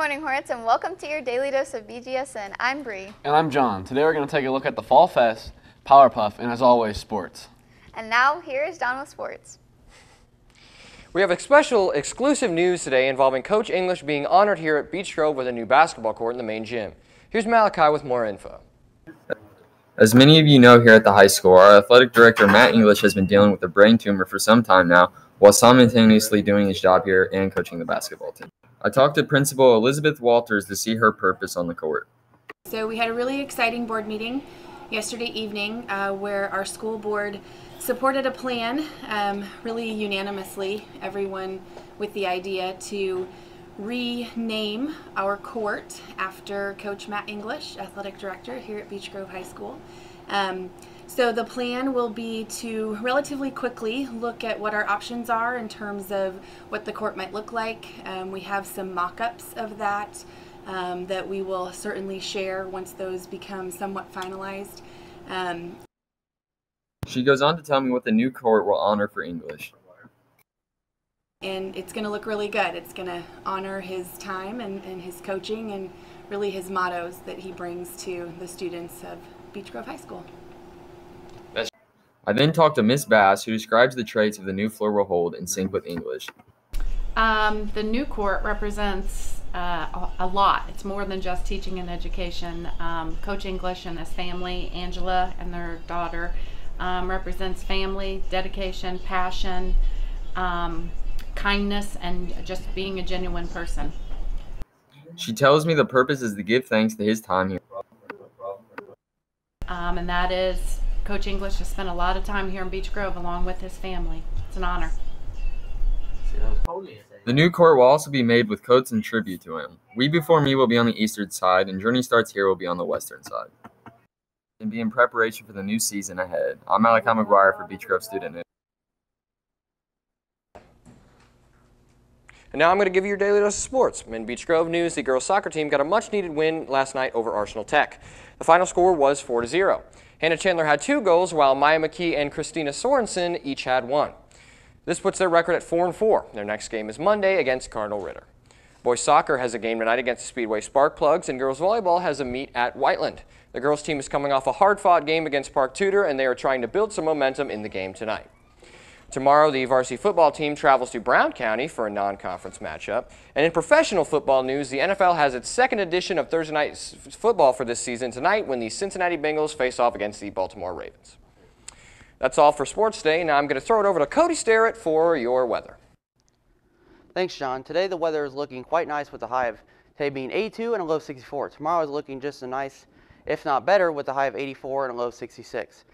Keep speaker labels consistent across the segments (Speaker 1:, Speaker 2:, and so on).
Speaker 1: morning, Hornets, and welcome to your Daily Dose of Bgsn. I'm Bree.
Speaker 2: And I'm John. Today we're going to take a look at the Fall Fest, Powerpuff, and as always, sports.
Speaker 1: And now, here is Don with sports.
Speaker 3: We have a special exclusive news today involving Coach English being honored here at Beech Grove with a new basketball court in the main gym. Here's Malachi with more info.
Speaker 4: As many of you know here at the high school, our athletic director, Matt English, has been dealing with a brain tumor for some time now, while simultaneously doing his job here and coaching the basketball team. I talked to Principal Elizabeth Walters to see her purpose on the court.
Speaker 5: So we had a really exciting board meeting yesterday evening where our school board supported a plan really unanimously, everyone with the idea to rename our court after Coach Matt English, athletic director here at Beech Grove High School. So the plan will be to relatively quickly look at what our options are in terms of what the court might look like. We have some mock-ups of that that we will certainly share once those become somewhat finalized.
Speaker 4: She goes on to tell me what the new court will honor for English.
Speaker 5: And it's going to look really good. It's going to honor his time and his coaching and really his mottos that he brings to the students of Beech Grove High School.
Speaker 4: I then talked to Miss Bass, who describes the traits of the new floor will hold in sync with English.
Speaker 6: The new court represents a lot. It's more than just teaching and education. Coach English and his family, Angela and their daughter, represents family, dedication, passion, kindness, and just being a genuine person.
Speaker 4: She tells me the purpose is to give thanks to his time here.
Speaker 6: And that is, Coach English has spent a lot of time here in Beech Grove along with his family. It's an honor.
Speaker 4: The new court will also be made with coats in tribute to him. We Before Me will be on the eastern side, and Journey Starts Here will be on the western side. And be in preparation for the new season ahead. I'm Malachi McGuire for Beech Grove Student News.
Speaker 3: And now I'm going to give you your daily dose of sports. In Beech Grove news, the girls soccer team got a much-needed win last night over Arsenal Tech. The final score was 4-0. Hannah Chandler had 2 goals, while Maya McKee and Christina Sorensen each had 1. This puts their record at 4-4. Their next game is Monday against Cardinal Ritter. Boys soccer has a game tonight against the Speedway Sparkplugs, and girls volleyball has a meet at Whiteland. The girls team is coming off a hard-fought game against Park Tudor, and they are trying to build some momentum in the game tonight. Tomorrow, the varsity football team travels to Brown County for a non-conference matchup. And in professional football news, the NFL has its second edition of Thursday night football for this season tonight when the Cincinnati Bengals face off against the Baltimore Ravens. That's all for Sports Day. Now I'm going to throw it over to Cody Starrett for your weather.
Speaker 7: Thanks, John. Today the weather is looking quite nice with the high of today being 82 and a low of 64. Tomorrow is looking just as nice, if not better, with a high of 84 and a low of 66.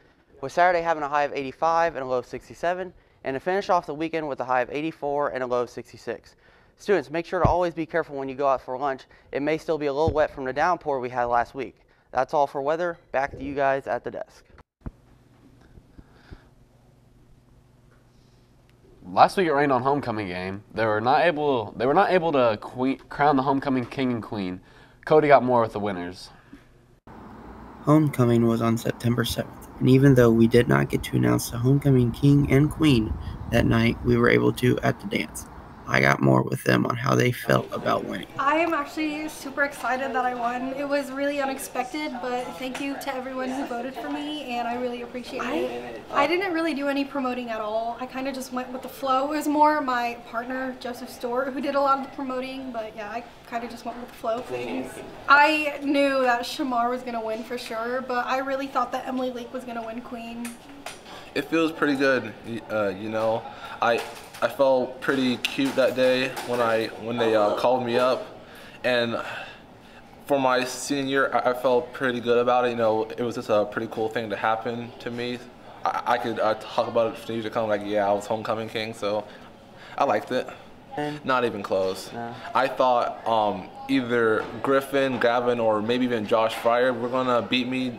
Speaker 7: With Saturday having a high of 85 and a low of 67. And to finish off the weekend with a high of 84 and a low of 66. Students, make sure to always be careful when you go out for lunch. It may still be a little wet from the downpour we had last week. That's all for weather. Back to you guys at the desk.
Speaker 2: Last week it rained on homecoming game. They were not able to crown the homecoming king and queen. Cody got more with the winners.
Speaker 8: Homecoming was on September 7th, and even though we did not get to announce the homecoming king and queen that night, we were able to at the dance. I got more with them on how they felt about winning.
Speaker 9: I am actually super excited that I won. It was really unexpected, but thank you to everyone who voted for me, and I really appreciate it. I didn't really do any promoting at all. I kind of just went with the flow. It was more my partner, Joseph Stewart, who did a lot of the promoting, but yeah, I kind of just went with the flow of things. I knew that Shamar was going to win for sure, but I really thought that Emily Lake was going to win queen.
Speaker 10: It feels pretty good, you know. I felt pretty cute that day when they called me up, and for my senior year, I felt pretty good about it. You know, it was just a pretty cool thing to happen to me. I could talk about it for years to come, like, yeah, I was homecoming king, so I liked it. Not even close. No. I thought either Griffin, Gavin, or maybe even Josh Fryer were gonna beat me.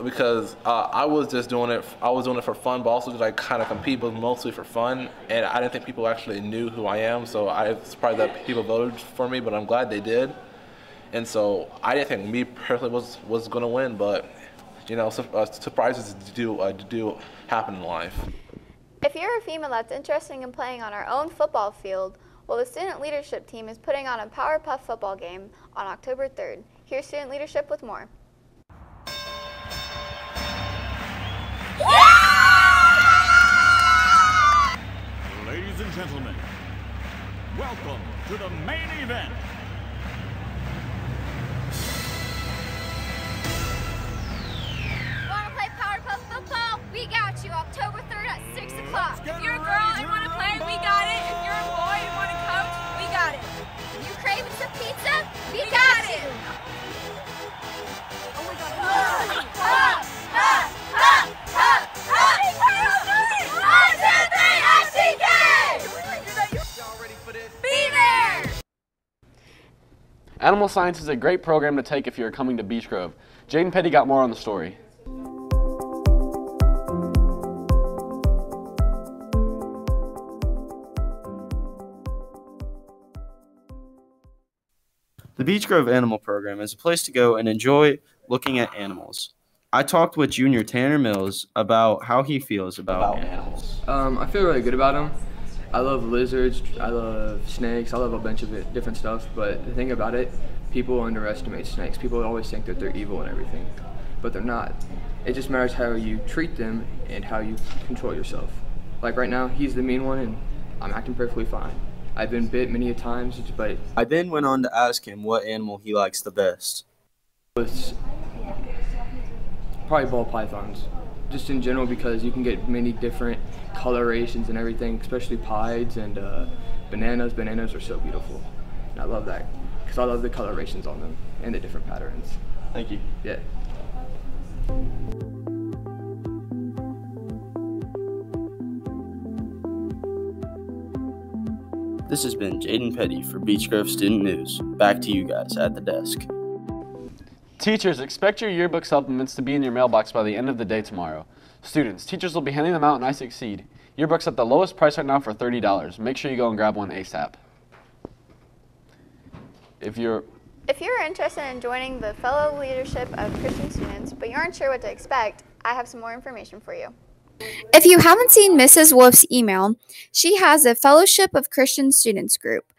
Speaker 10: Because I was just doing it. I was doing it for fun, but also just like kind of compete, but mostly for fun. And I didn't think people actually knew who I am, so I was surprised that people voted for me. But I'm glad they did. And so I didn't think me personally was going to win, but you know, surprises do happen in life.
Speaker 1: If you're a female that's interested in playing on our own football field, Well, the student leadership team is putting on a Powerpuff football game on October 3rd. Here's student leadership with more.
Speaker 11: Ladies and gentlemen, welcome to the main event.
Speaker 12: Want to play Powerpuff football? We got you October 3rd at 6 o'clock. If you're a girl and want to play, we got it. If you're a boy and want to coach, we got it. You craving some pizza? We got it. Oh my God. Be there!
Speaker 2: Animal science is a great program to take if you're coming to Beech Grove. Jaden Petty got more on the story.
Speaker 8: The Beech Grove Animal Program is a place to go and enjoy looking at animals. I talked with Junior Tanner Mills about how he feels about animals.
Speaker 13: I feel really good about them. I love lizards, I love snakes, I love a bunch of different stuff, but the thing about it, people underestimate snakes. People always think that they're evil and everything, but they're not. It just matters how you treat them and how you control yourself. Like right now, he's the mean one and I'm acting perfectly fine. I've been bit many a times, but
Speaker 8: I then went on to ask him what animal he likes the best.
Speaker 13: it's probably ball pythons, just in general, because you can get many different colorations and everything, especially pieds and bananas. Bananas are so beautiful, and I love that because I love the colorations on them and the different patterns.
Speaker 8: Thank you.
Speaker 13: Yeah.
Speaker 8: This has been Jaden Petty for Beech Grove Student News. Back to you guys at the desk.
Speaker 2: Teachers, expect your yearbook supplements to be in your mailbox by the end of the day tomorrow. Students, teachers will be handing them out in I Succeed. Yearbooks at the lowest price right now for $30. Make sure you go and grab one ASAP. If you're
Speaker 1: interested in joining the fellow leadership of Christian students, but you aren't sure what to expect, I have some more information for you.
Speaker 14: If you haven't seen Mrs. Wolf's email, she has a Fellowship of Christian Students group.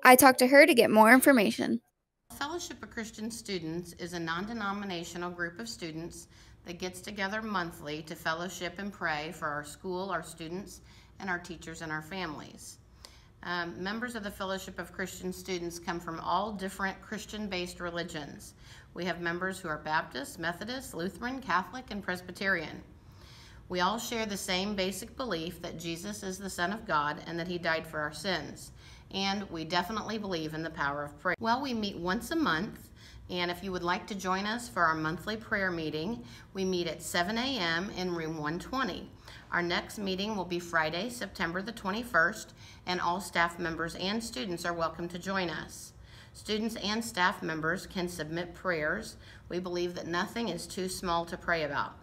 Speaker 14: I talked to her to get more information.
Speaker 15: Fellowship of Christian Students is a non-denominational group of students that gets together monthly to fellowship and pray for our school, our students, and our teachers and our families. Members of the Fellowship of Christian Students come from all different Christian-based religions. We have members who are Baptist, Methodist, Lutheran, Catholic, and Presbyterian. We all share the same basic belief that Jesus is the Son of God and that he died for our sins. And we definitely believe in the power of prayer. Well, we meet once a month, and if you would like to join us for our monthly prayer meeting, we meet at 7 a.m. in room 120. Our next meeting will be Friday, September the 21st, and all staff members and students are welcome to join us. Students and staff members can submit prayers. We believe that nothing is too small to pray about.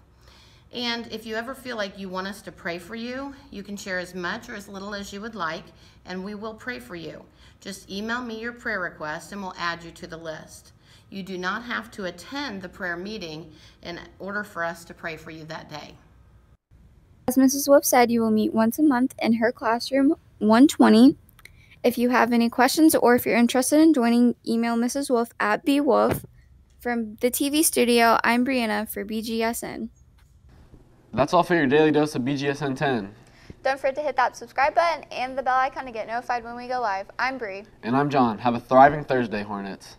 Speaker 15: And if you ever feel like you want us to pray for you, you can share as much or as little as you would like, and we will pray for you. Just email me your prayer request and we'll add you to the list. You do not have to attend the prayer meeting in order for us to pray for you that day.
Speaker 14: As Mrs. Wolf said, you will meet once a month in her classroom 120. If you have any questions or if you're interested in joining, email Mrs. Wolf at bwolf. From the TV studio, I'm Brianna for BGSN.
Speaker 2: That's all for your daily dose of BGSN 10.
Speaker 1: Don't forget to hit that subscribe button and the bell icon to get notified when we go live. I'm Bree.
Speaker 2: And I'm John. Have a thriving Thursday, Hornets.